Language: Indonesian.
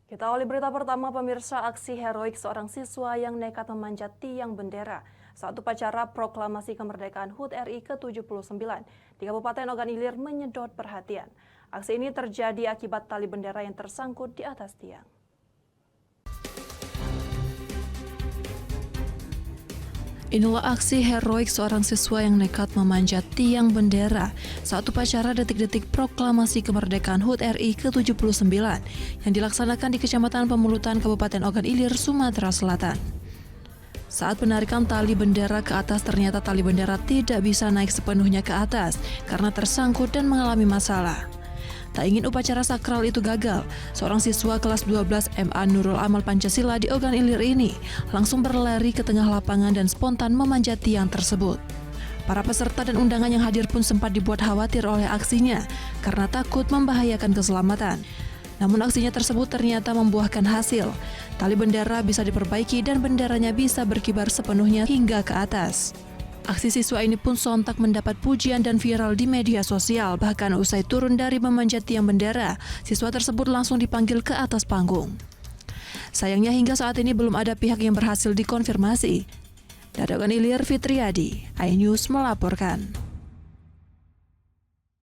Kita awali berita pertama, pemirsa. Aksi heroik seorang siswa yang nekat memanjat tiang bendera saat upacara proklamasi kemerdekaan HUT RI ke-79 di Kabupaten Ogan Ilir menyedot perhatian. Aksi ini terjadi akibat tali bendera yang tersangkut di atas tiang. Inilah aksi heroik seorang siswa yang nekat memanjat tiang bendera saat upacara detik-detik proklamasi kemerdekaan HUT RI ke-79 yang dilaksanakan di Kecamatan Pemulutan, Kabupaten Ogan Ilir, Sumatera Selatan. Saat penarikan tali bendera ke atas, ternyata tali bendera tidak bisa naik sepenuhnya ke atas karena tersangkut dan mengalami masalah. Tak ingin upacara sakral itu gagal, seorang siswa kelas 12 MA Nurul Amal Pancasila di Ogan Ilir ini langsung berlari ke tengah lapangan dan spontan memanjat tiang tersebut. Para peserta dan undangan yang hadir pun sempat dibuat khawatir oleh aksinya karena takut membahayakan keselamatan. Namun aksinya tersebut ternyata membuahkan hasil. Tali bendera bisa diperbaiki dan benderanya bisa berkibar sepenuhnya hingga ke atas. Aksi siswa ini pun sontak mendapat pujian dan viral di media sosial. Bahkan usai turun dari memanjat tiang bendera, siswa tersebut langsung dipanggil ke atas panggung. Sayangnya hingga saat ini belum ada pihak yang berhasil dikonfirmasi. Dari Ogan Ilir, Fitriadi, iNews melaporkan.